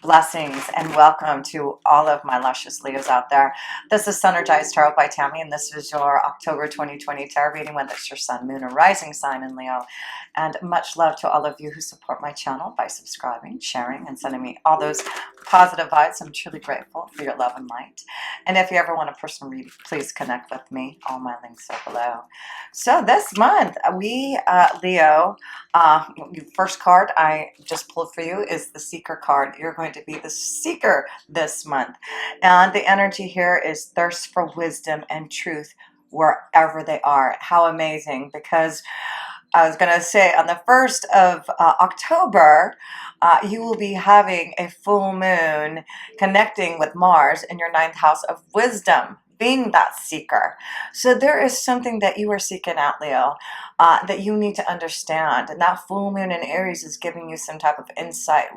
Blessings and welcome to all of my luscious Leos out there. This is Sunergized Tarot by Tammy, and this is your October 2020 tarot reading, whether it's your sun, moon, or rising sign in Leo. And much love to all of you who support my channel by subscribing, sharing, and sending me all those positive vibes. I'm truly grateful for your love and light. And if you ever want a personal reading, please connect with me. All my links are below. So this month, we, Leo, first card I just pulled for you is the Seeker card. You're going to be the Seeker this month. And the energy here is thirst for wisdom and truth wherever they are. How amazing, because I was going to say on the 1st of October, you will be having a full moon connecting with Mars in your 9th house of wisdom, being that seeker. So there is something that you are seeking out, Leo, that you need to understand. And that full moon in Aries is giving you some type of insight,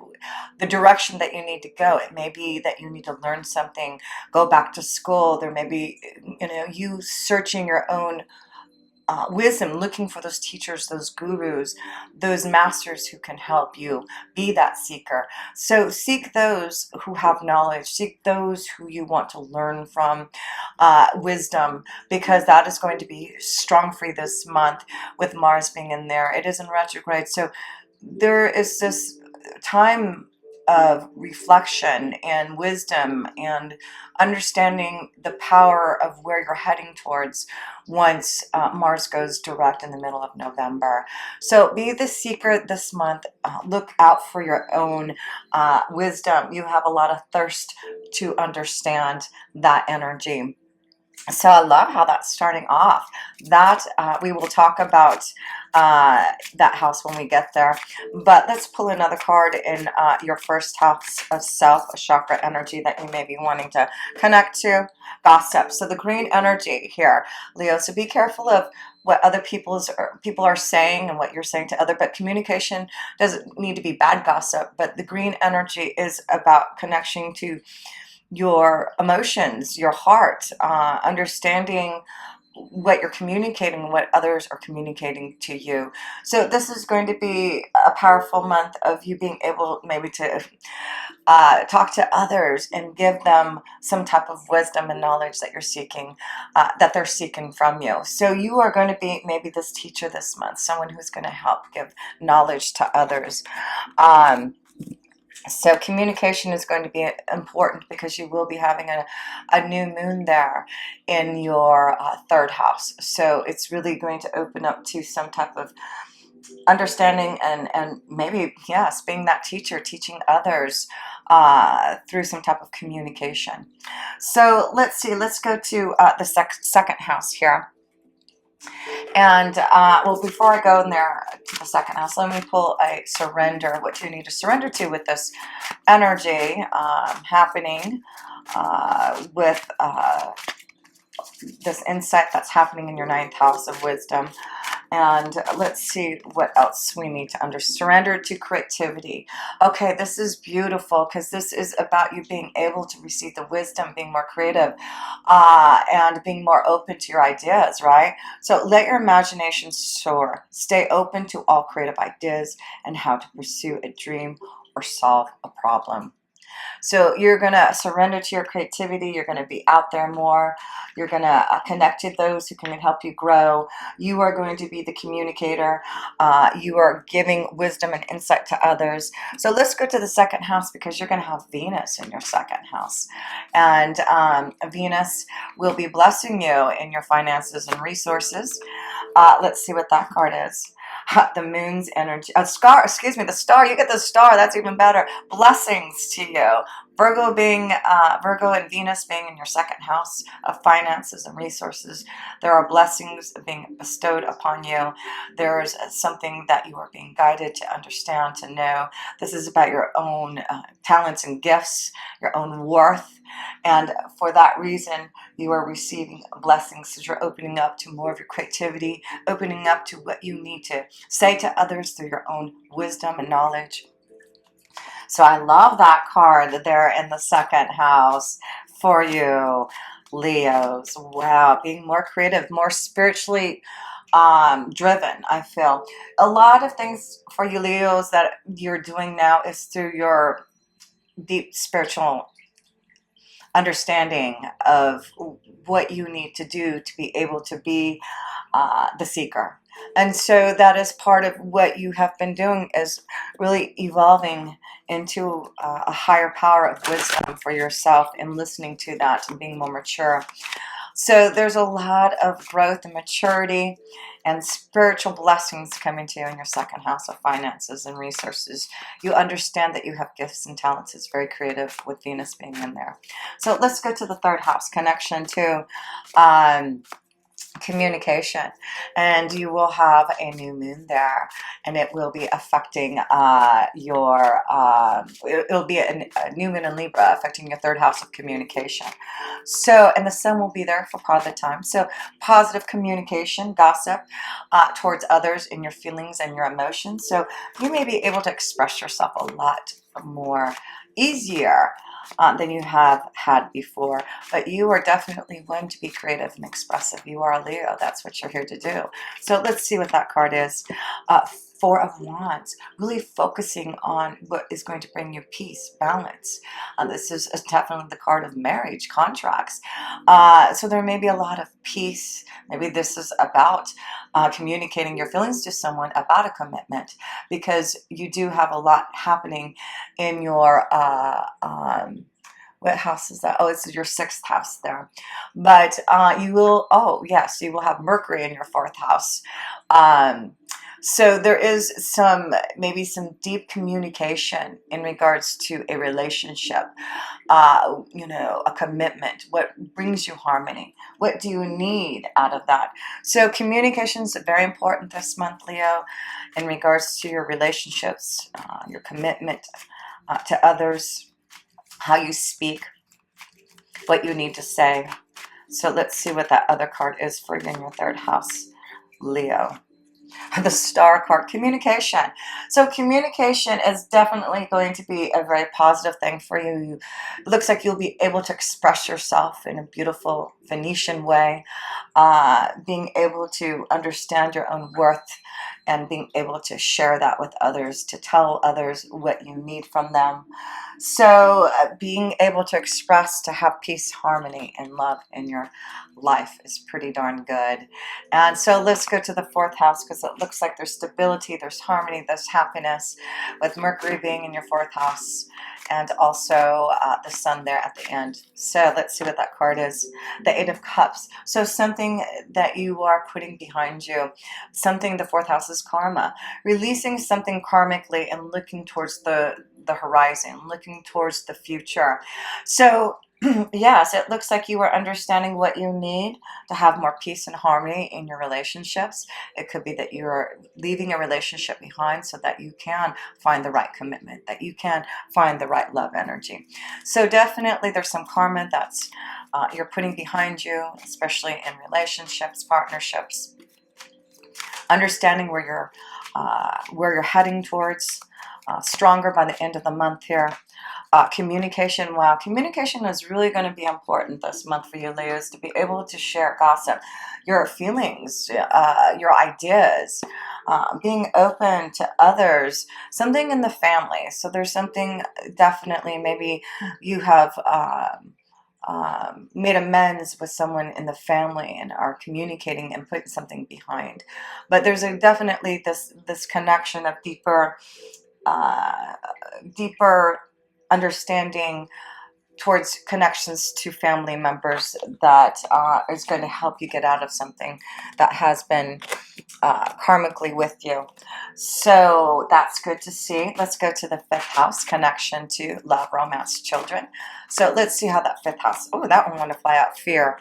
the direction that you need to go. It may be that you need to learn something, go back to school. There may be, you searching your own wisdom, looking for those teachers, those gurus, those masters who can help you be that seeker. So seek those who have knowledge, seek those who you want to learn from, wisdom, because that is going to be strong for you this month with Mars being in there. It is in retrograde, so there is this time of reflection and wisdom and understanding the power of where you're heading towards once Mars goes direct in the middle of November. So be the seeker this month. Look out for your own wisdom. You have a lot of thirst to understand that energy. So I love how that's starting off. That we will talk about that house when we get there. But let's pull another card in your first house of self, a chakra energy that you may be wanting to connect to. Gossip. So the green energy here, Leo. So be careful of what other people are saying and what you're saying to other. But communication doesn't need to be bad gossip. But the green energy is about connection to your emotions, your heart, understanding what you're communicating, what others are communicating to you. So this is going to be a powerful month of you being able maybe to talk to others and give them some type of wisdom and knowledge that you're seeking, that they're seeking from you. So you are going to be maybe this teacher this month, someone who's going to help give knowledge to others. So communication is going to be important because you will be having a new moon there in your 3rd house. So it's really going to open up to some type of understanding and maybe, yes, being that teacher, teaching others through some type of communication. So let's see, let's go to the second house here. And well, before I go in there to the second house, let me pull a surrender. What do you need to surrender to with this energy happening with this insight that's happening in your 9th house of wisdom? And let's see what else we need to surrender to creativity. Okay, this is beautiful because this is about you being able to receive the wisdom, being more creative, and being more open to your ideas, right? So let your imagination soar. Stay open to all creative ideas and how to pursue a dream or solve a problem. So you're going to surrender to your creativity. You're going to be out there more. You're going to connect to those who can help you grow. You are going to be the communicator. You are giving wisdom and insight to others. So let's go to the 2nd house because you're going to have Venus in your 2nd house. And Venus will be blessing you in your finances and resources. Let's see what that card is. The moon's energy, the star, you get the star, that's even better. Blessings to you. Virgo and Venus being in your 2nd house of finances and resources. There are blessings being bestowed upon you. There's something that you are being guided to understand, to know. This is about your own talents and gifts, your own worth. And for that reason, you are receiving blessings as you're opening up to more of your creativity, opening up to what you need to say to others through your own wisdom and knowledge. So I love that card there in the 2nd house for you, Leos. Wow, being more creative, more spiritually driven, I feel. A lot of things for you, Leos, that you're doing now is through your deep spiritual understanding of what you need to do to be able to be the seeker. And so that is part of what you have been doing, is really evolving into a higher power of wisdom for yourself and listening to that and being more mature. So there's a lot of growth and maturity and spiritual blessings coming to you in your second house of finances and resources. You understand that you have gifts and talents. It's very creative with Venus being in there. So let's go to the third house, connection to communication, and you will have a new moon there, and it will be affecting it'll be a new moon in Libra affecting your third house of communication. So, and the sun will be there for part of the time. So positive communication, gossip towards others in your feelings and your emotions. So you may be able to express yourself a lot more easier than you have had before. But you are definitely going to be creative and expressive. You are a Leo. That's what you're here to do. So let's see what that card is. Four of Wands, really focusing on what is going to bring you peace, balance. This is definitely the card of marriage, contracts. So there may be a lot of peace. Maybe this is about communicating your feelings to someone about a commitment, because you do have a lot happening in your what house is that? Oh, it's your sixth house there. But you will, oh yes, you will have Mercury in your fourth house. So there is maybe some deep communication in regards to a relationship, a commitment. What brings you harmony? What do you need out of that? So communication is very important this month, Leo, in regards to your relationships, your commitment to others, how you speak, what you need to say. So let's see what that other card is for you in your third house, Leo. The Star card, communication. So communication is definitely going to be a very positive thing for you. It looks like you'll be able to express yourself in a beautiful Venetian way, being able to understand your own worth and being able to share that with others, to tell others what you need from them. So being able to express, to have peace, harmony, and love in your life is pretty darn good. And so let's go to the fourth house, because it looks like there's stability, there's harmony, there's happiness, with Mercury being in your fourth house, and also the sun there at the end. So let's see what that card is. The Eight of Cups. So something that you are putting behind you, something, the fourth house is karma, releasing something karmically and looking towards the horizon, looking towards the future. So yes, it looks like you are understanding what you need to have more peace and harmony in your relationships. It could be that you're leaving a relationship behind so that you can find the right commitment, that you can find the right love energy. So definitely there's some karma that's you're putting behind you, especially in relationships, partnerships. Understanding where you're heading towards, stronger by the end of the month here. Communication, wow, communication is really going to be important this month for you, Leos, to be able to share gossip, your feelings, your ideas, being open to others, something in the family. So there's something, definitely, maybe you have made amends with someone in the family and are communicating and putting something behind. But there's definitely this connection of deeper understanding towards connections to family members that is going to help you get out of something that has been karmically with you. So that's good to see. Let's go to the fifth house, connection to love, romance, children. So let's see how that fifth house, oh, that one want to fly out, fear.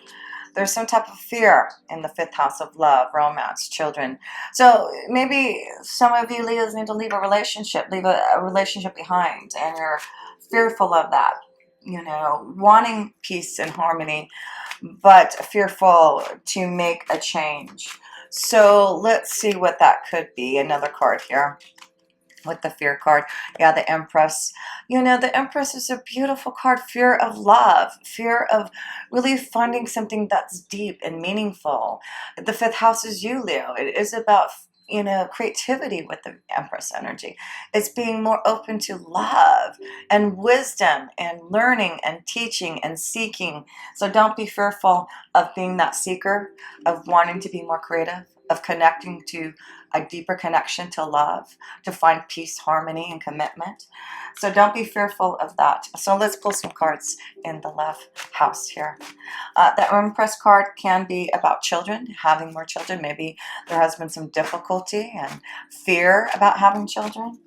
There's some type of fear in the fifth house of love, romance, children. So maybe some of you Leos need to leave a relationship behind, and you're fearful of that, wanting peace and harmony, but fearful to make a change. So let's see what that could be. Another card here with the fear card. Yeah, the Empress. The Empress is a beautiful card. Fear of love, fear of really finding something that's deep and meaningful. The fifth house is you, Leo. It is about you know, creativity with the Empress energy. It's being more open to love and wisdom and learning and teaching and seeking. So don't be fearful of being that seeker, of wanting to be more creative, of connecting to a deeper connection to love, to find peace, harmony, and commitment. So don't be fearful of that. So let's pull some cards in the love house here. The Empress card can be about children, having more children. Maybe there has been some difficulty and fear about having children.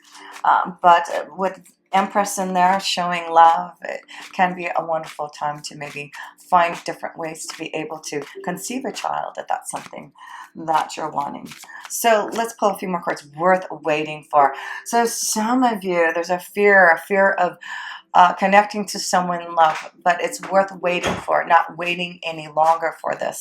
But with Empress in there showing love, it can be a wonderful time to maybe find different ways to be able to conceive a child if that's something that you're wanting. So let's pull a few more cards worth waiting for. So some of you, there's a fear of connecting to someone in love, but it's worth waiting for, not waiting any longer for this.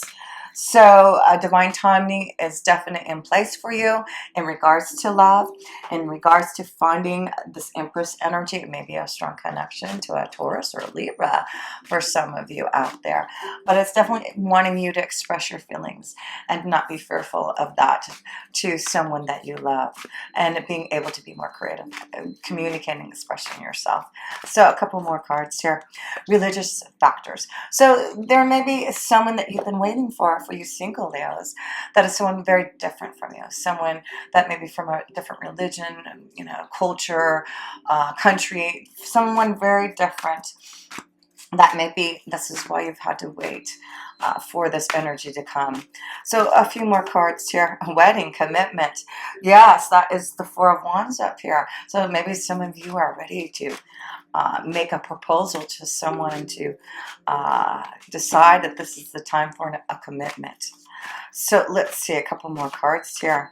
So divine timing is definitely in place for you in regards to love, in regards to finding this Empress energy. It may be a strong connection to a Taurus or a Libra for some of you out there, but it's definitely wanting you to express your feelings and not be fearful of that to someone that you love, and being able to be more creative, communicating, expressing yourself. So a couple more cards here. Religious factors. So there may be someone that you've been waiting for you single Leos, that is someone very different from you, someone that may be from a different religion, you know, culture, country, someone very different. That may be, this is why you've had to wait for this energy to come. So a few more cards here. Wedding, commitment. Yes, that is the Four of Wands up here. So maybe some of you are ready to make a proposal to someone, to decide that this is the time for a commitment. So let's see a couple more cards here.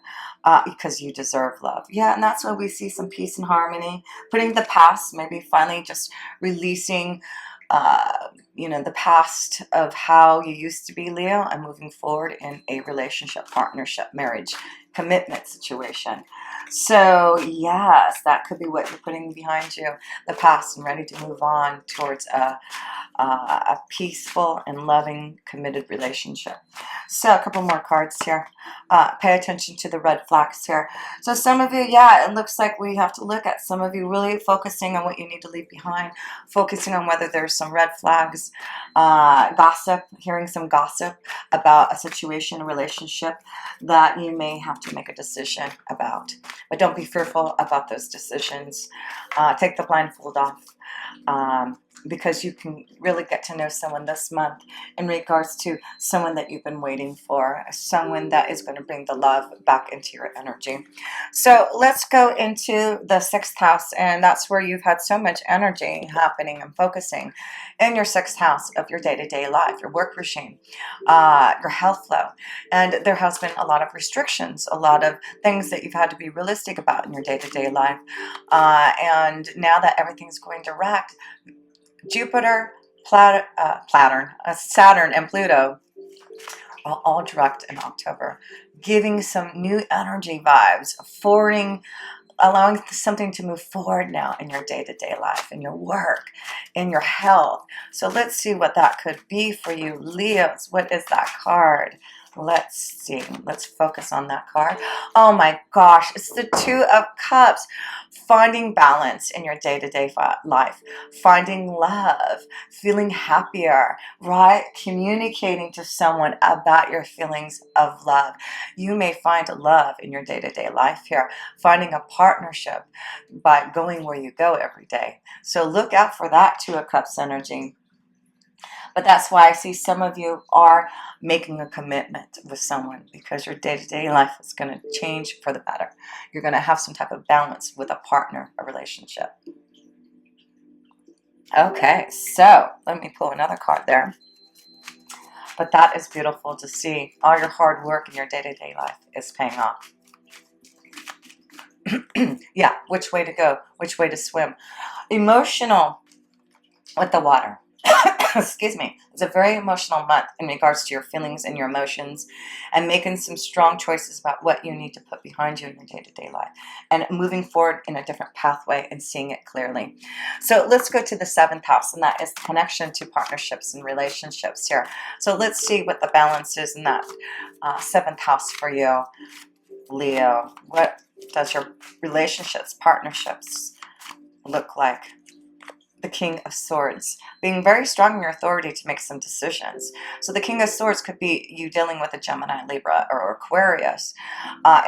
Because you deserve love. Yeah, and that's why we see some peace and harmony. Putting the past, maybe finally just releasing you know, the past of how you used to be, Leo, and moving forward in a relationship, partnership, marriage, commitment situation. So yes, that could be what you're putting behind you, the past, and ready to move on towards a peaceful and loving, committed relationship. So a couple more cards here. Pay attention to the red flags here. So some of you, yeah, it looks like we have to look at some of you really focusing on what you need to leave behind, focusing on whether there's some red flags, gossip, hearing some gossip about a situation, a relationship that you may have to make a decision about. But don't be fearful about those decisions. Take the blindfold off. Because you can really get to know someone this month in regards to someone that you've been waiting for, someone that is going to bring the love back into your energy. So let's go into the 6th house, and that's where you've had so much energy happening and focusing in your 6th house of your day-to-day life, your work regime, your health flow. And there has been a lot of restrictions, a lot of things that you've had to be realistic about in your day-to-day life. And now that everything's going direct, Jupiter, Saturn, and Pluto are all direct in October, giving some new energy vibes, forwarding, allowing something to move forward now in your day-to-day life, in your work, in your health. So let's see what that could be for you, Leos. What is that card? Let's see. Let's focus on that card. Oh my gosh, it's the Two of Cups. Finding balance in your day-to-day life, finding love, feeling happier, right? Communicating to someone about your feelings of love. You may find love in your day-to-day life here, finding a partnership by going where you go every day. So look out for that Two of Cups energy. But that's why I see some of you are making a commitment with someone, because your day-to-day life is going to change for the better. You're going to have some type of balance with a partner, a relationship. Okay, so let me pull another card there. But that is beautiful to see. All your hard work in your day-to-day life is paying off. Yeah, which way to go, which way to swim. Emotional with the water. Excuse me. It's a very emotional month in regards to your feelings and your emotions, and making some strong choices about what you need to put behind you in your day-to-day life, and moving forward in a different pathway and seeing it clearly. So let's go to the 7th house, and that is the connection to partnerships and relationships here. So let's see what the balance is in that 7th house for you. Leo? What does your relationships, partnerships look like? The King of Swords, being very strong in your authority to make some decisions. So the King of Swords could be you dealing with a Gemini, Libra, or Aquarius.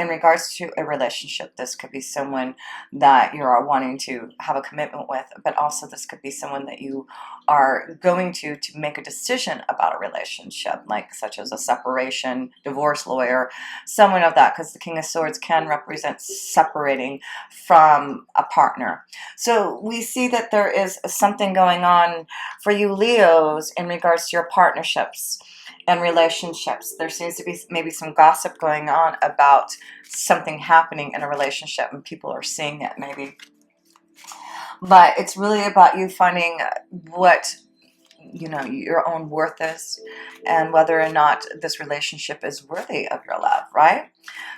In regards to a relationship, this could be someone that you're wanting to have a commitment with, but also this could be someone that you are going to make a decision about a relationship, like such as a separation, divorce lawyer, someone of that, because the King of Swords can represent separating from a partner. So we see that there is something going on for you Leos in regards to your partnerships and relationships. There seems to be maybe some gossip going on about something happening in a relationship, and people are seeing it maybe. But it's really about you finding what your own worth is, and whether or not this relationship is worthy of your love, right?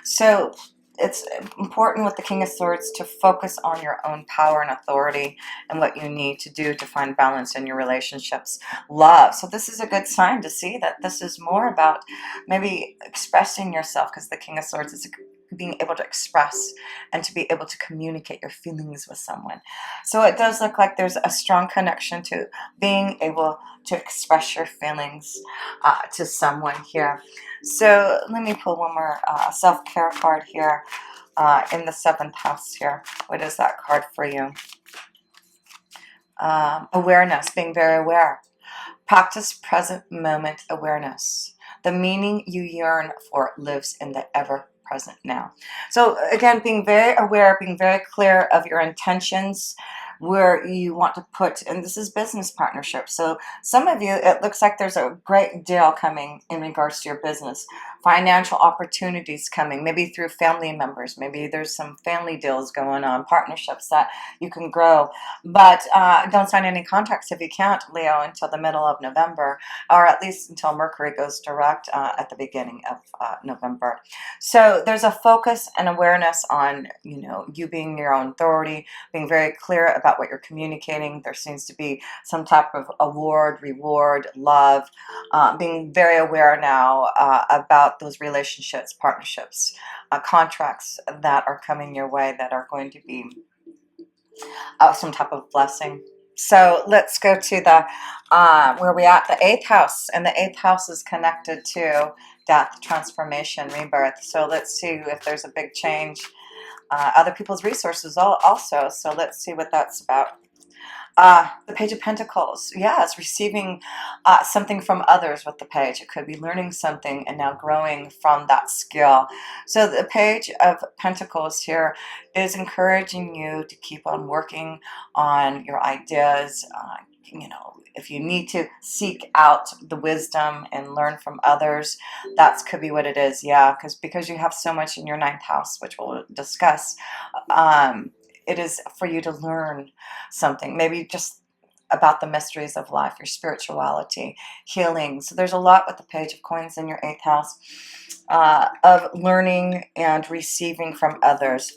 So it's important with the King of Swords to focus on your own power and authority and what you need to do to find balance in your relationships. Love. So this is a good sign to see that this is more about maybe expressing yourself, because the King of Swords is being able to express and to be able to communicate your feelings with someone. So it does look like there's a strong connection to being able to express your feelings to someone here. So let me pull one more self-care card here in the 7th house here. What is that card for you? Awareness, being very aware. Practice present moment awareness. The meaning you yearn for lives in the ever-present now. So again, being very aware, being very clear of your intentions, where you want to put, and this is business partnership. So some of you, it looks like there's a great deal coming in regards to your business. Financial opportunities coming, maybe through family members. Maybe there's some family deals going on, partnerships that you can grow. But don't sign any contracts if you can't, Leo, until the middle of November, or at least until Mercury goes direct at the beginning of November. So there's a focus and awareness on, you being your own authority, being very clear about what you're communicating. There seems to be some type of award, reward, love, being very aware now about those relationships, partnerships, contracts that are coming your way that are going to be some type of blessing. So let's go to the where we at, the 8th house, and the 8th house is connected to death, transformation, rebirth. So let's see if there's a big change. Other people's resources also. So let's see what that's about. The Page of Pentacles. Yeah, it's receiving something from others with the page. It could be learning something and now growing from that skill. So the Page of Pentacles here is encouraging you to keep on working on your ideas. If you need to seek out the wisdom and learn from others, that could be what it is. Yeah, because you have so much in your 9th house, which we'll discuss. It is for you to learn something, maybe just about the mysteries of life, your spirituality, healing. So there's a lot with the Page of Coins in your 8th house of learning and receiving from others.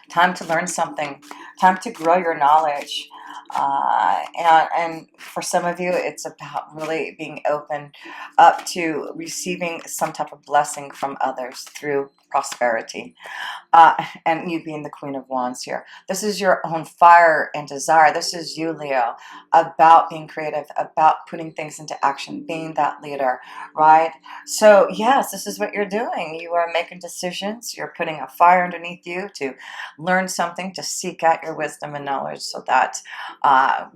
Time to learn something, time to grow your knowledge. And for some of you, it's about really being open up to receiving some type of blessing from others through prosperity. And you being the Queen of Wands here. This is your own fire and desire. This is you, Leo, about being creative, about putting things into action, being that leader, right? So yes, this is what you're doing. You are making decisions. You're putting a fire underneath you to learn something, to seek out your wisdom and knowledge so that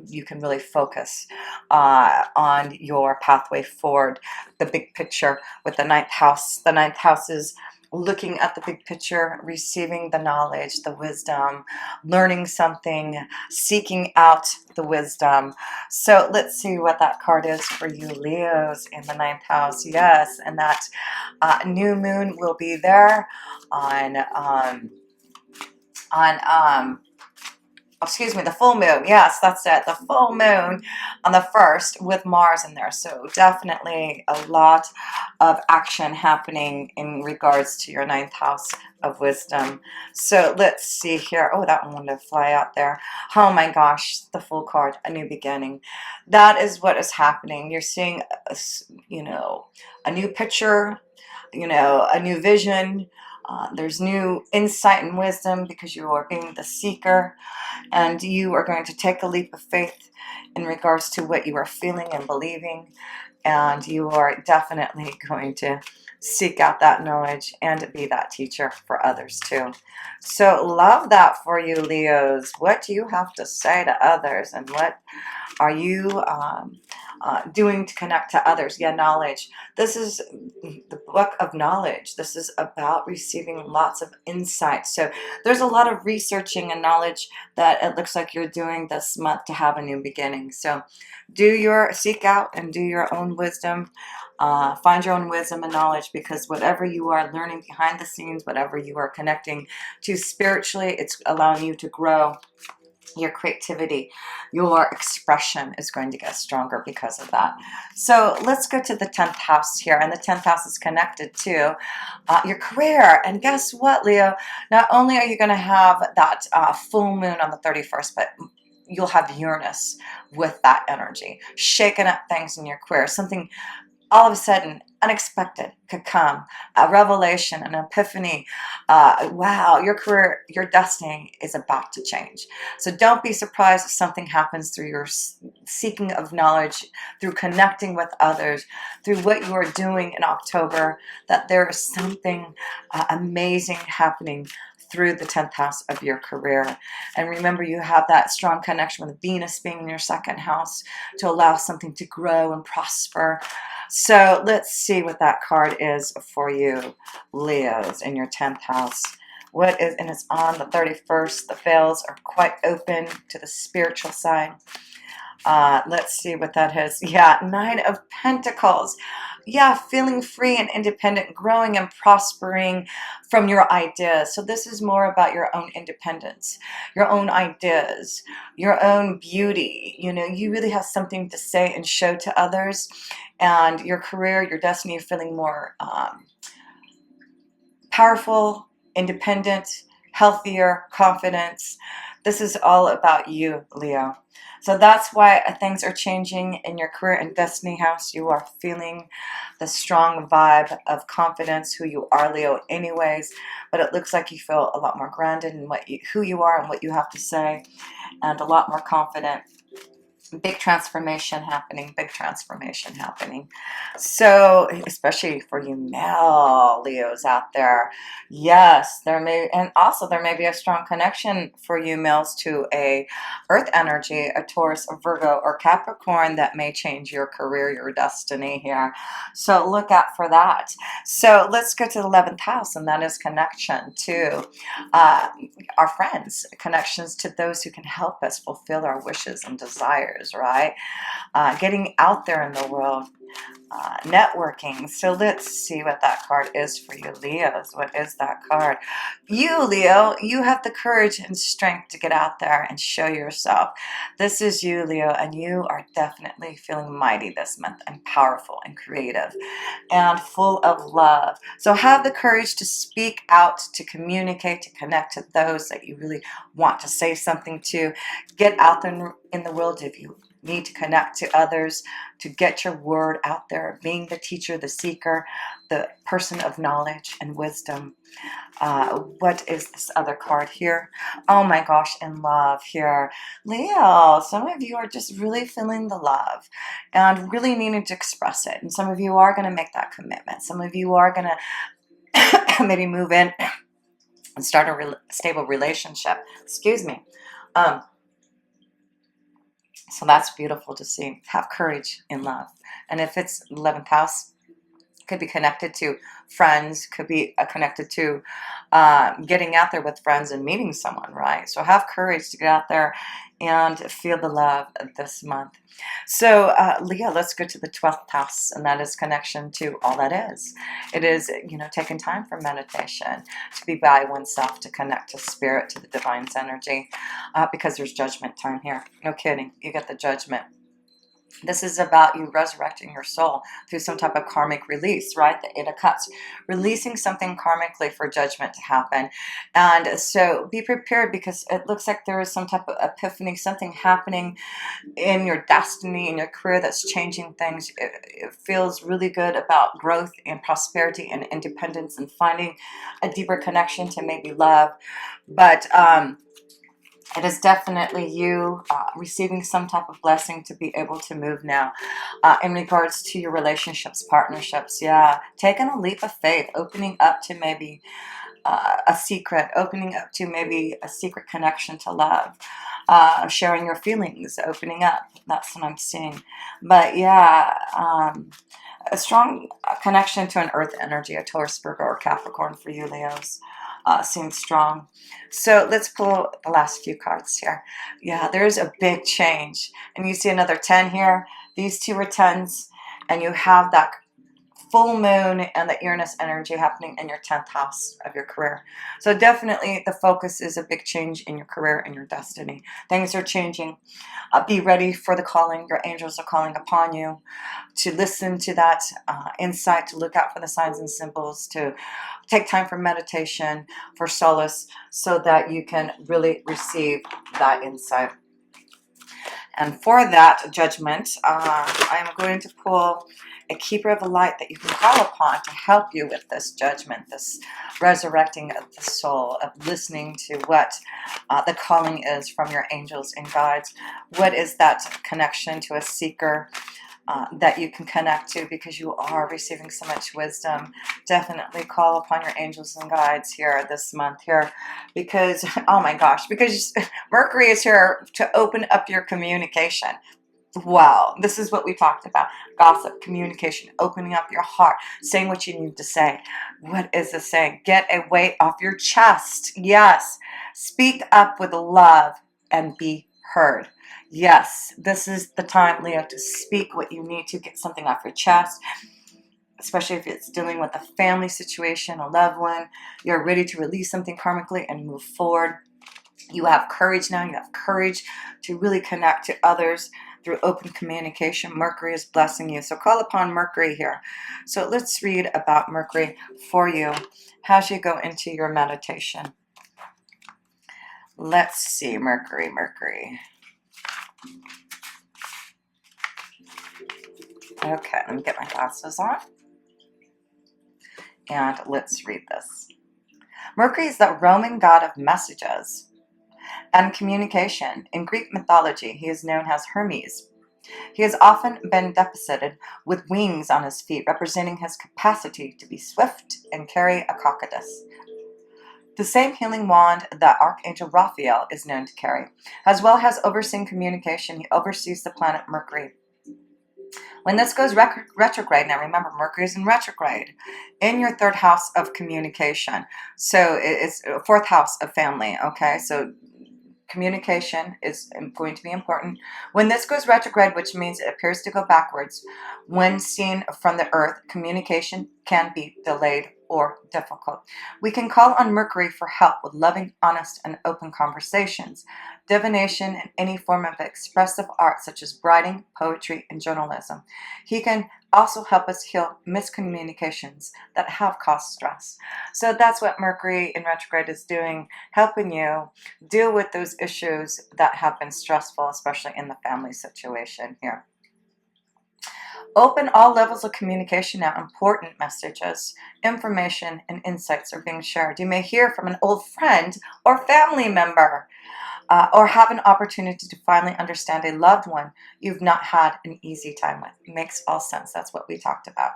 you can really focus on your pathway forward. The big picture with the 9th house. The 9th house is looking at the big picture, receiving the knowledge, the wisdom, learning something, seeking out the wisdom. So let's see what that card is for you Leos in the 9th house. Yes, and that new moon will be there on excuse me, the full moon. Yes, that's it. The full moon on the 1st with Mars in there. So definitely a lot of action happening in regards to your 9th house of wisdom. So let's see here. Oh, that one wanted to fly out there. Oh my gosh, the Fool card, a new beginning. That is what is happening. You're seeing, a new picture, a new vision, There's new insight and wisdom because you are being the seeker, and you are going to take a leap of faith in regards to what you are feeling and believing, and you are definitely going to seek out that knowledge and be that teacher for others too. So love that for you, Leos. What do you have to say to others, and what are you doing to connect to others? Yeah, knowledge. This is the book of knowledge. This is about receiving lots of insight. So there's a lot of researching and knowledge that it looks like you're doing this month to have a new beginning. So seek out and do your own wisdom. Find your own wisdom and knowledge, because whatever you are learning behind the scenes, whatever you are connecting to spiritually, it's allowing you to grow. Your creativity, your expression is going to get stronger because of that. So let's go to the 10th house here, and the 10th house is connected to your career. And guess what, Leo? Not only are you going to have that full moon on the 31st, but you'll have Uranus with that energy, shaking up things in your career. Something all of a sudden unexpected could come, a revelation, an epiphany. Wow, your career, your destiny is about to change. So don't be surprised if something happens through your seeking of knowledge, through connecting with others, through what you are doing in October, that there is something amazing happening through the 10th house of your career. And remember, you have that strong connection with Venus being in your 2nd house to allow something to grow and prosper. So let's see what that card is for you, Leos, in your 10th house. What is, and it's on the 31st. The veils are quite open to the spiritual side. Let's see what that is. Yeah, 9 of Pentacles. Yeah, feeling free and independent, growing and prospering from your ideas. So this is more about your own independence, your own ideas, your own beauty. You know, you really have something to say and show to others. And your career, your destiny, you're feeling more powerful, independent, healthier, confidence. This is all about you, Leo. So that's why things are changing in your career and destiny house. You are feeling the strong vibe of confidence, who you are, Leo, anyways. But it looks like you feel a lot more grounded in who you are and what you have to say, and a lot more confident. Big transformation happening, big transformation happening. So especially for you male Leos out there, yes, there may, and also there may be a strong connection for you males to a earth energy, a Taurus, a Virgo, or Capricorn, that may change your career, your destiny here. So look out for that. So let's go to the 11th house, and that is connection to our friends, connections to those who can help us fulfill our wishes and desires, right? Getting out there in the world, networking. So let's see what that card is for you, Leos. What is that card? You, Leo, you have the courage and strength to get out there and show yourself. This is you, Leo, and you are definitely feeling mighty this month, and powerful and creative and full of love. So have the courage to speak out, to communicate, to connect to those that you really want to say something to. Get out there in the world if you need to connect to others, to get your word out there, being the teacher, the seeker, the person of knowledge and wisdom. What is this other card here? Oh my gosh, in love here. Leo, some of you are just really feeling the love and really needing to express it. And some of you are going to make that commitment. Some of you are going to maybe move in and start a stable relationship. Excuse me. So that's beautiful to see. Have courage in love. And if it's 11th house, could be connected to friends, could be connected to getting out there with friends and meeting someone, right? So have courage to get out there and feel the love this month. So Leo, let's go to the 12th house, and that is connection to all that is. It is, you know, taking time for meditation, to be by oneself, to connect to spirit, to the divine's energy, because there's judgment time here. No kidding. You get the judgment. This is about you resurrecting your soul through some type of karmic release, right? The Eight of Cups, releasing something karmically for judgment to happen. And so be prepared, because it looks like there is some type of epiphany, something happening in your destiny, in your career, that's changing things. It feels really good about growth and prosperity and independence and finding a deeper connection to maybe love. But it is definitely you receiving some type of blessing to be able to move now in regards to your relationships, partnerships. Yeah, taking a leap of faith, opening up to maybe a secret, opening up to maybe a secret connection to love, sharing your feelings, opening up. That's what I'm seeing. But yeah, a strong connection to an earth energy, a Taurus, Virgo, or Capricorn for you, Leos. Seems strong. So let's pull the last few cards here. Yeah, there's a big change. And you see another 10 here. These two are 10s. And you have that full moon and the Uranus energy happening in your 10th house of your career. So definitely the focus is a big change in your career and your destiny. Things are changing. Be ready for the calling. Your angels are calling upon you to listen to that insight, to look out for the signs and symbols, to take time for meditation, for solace, so that you can really receive that insight. And for that judgment, I'm going to pull a keeper of the light that you can call upon to help you with this judgment, this resurrecting of the soul, of listening to what the calling is from your angels and guides. What is that connection to a seeker that you can connect to, because you are receiving so much wisdom? Definitely call upon your angels and guides here this month here, because, oh my gosh, because Mercury is here to open up your communication. Wow, this is what we talked about. Gossip, communication, opening up your heart, saying what you need to say. What is this saying? Get a weight off your chest. Yes. Speak up with love and be heard. Yes, this is the time, Leo, to speak what you need to, get something off your chest, especially if it's dealing with a family situation, a loved one. You're ready to release something karmically and move forward. You have courage now. You have courage to really connect to others through open communication. Mercury is blessing you. So call upon Mercury here. So let's read about Mercury for you as you go into your meditation. Let's see, Mercury. Okay, let me get my glasses on. And let's read this. Mercury is the Roman god of messages and communication. In Greek mythology, he is known as Hermes. He has often been depicted with wings on his feet, representing his capacity to be swift and carry a cockatus, the same healing wand that Archangel Raphael is known to carry. As well as overseeing communication, he oversees the planet Mercury. When this goes retrograde, now remember, Mercury is in retrograde in your 3rd house of communication. So it's 4th house of family, okay? So communication is going to be important. When this goes retrograde, which means it appears to go backwards, when seen from the earth, communication can be delayed or difficult. We can call on Mercury for help with loving, honest, and open conversations, divination, and any form of expressive art such as writing, poetry, and journalism. He can also help us heal miscommunications that have caused stress. So that's what Mercury in retrograde is doing, helping you deal with those issues that have been stressful, especially in the family situation here. Open all levels of communication now. Important messages, information, and insights are being shared. You may hear from an old friend or family member, or have an opportunity to finally understand a loved one you've not had an easy time with. It makes all sense. That's what we talked about.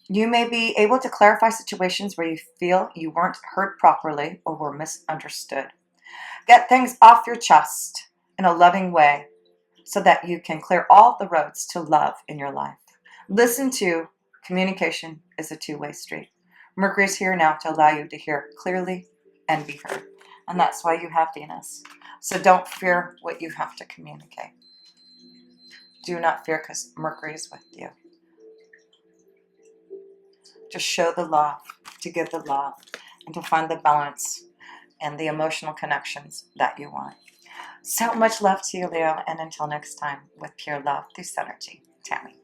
You may be able to clarify situations where you feel you weren't heard properly or were misunderstood. Get things off your chest in a loving way so that you can clear all the roads to love in your life. Listen to communication is a two-way street. Mercury is here now to allow you to hear clearly and be heard. And that's why you have Venus. So don't fear what you have to communicate. Do not fear, because Mercury is with you. To show the love, to give the love, and to find the balance and the emotional connections that you want. So much love to you, Leo, and until next time, with pure love through Synergy, Tammy.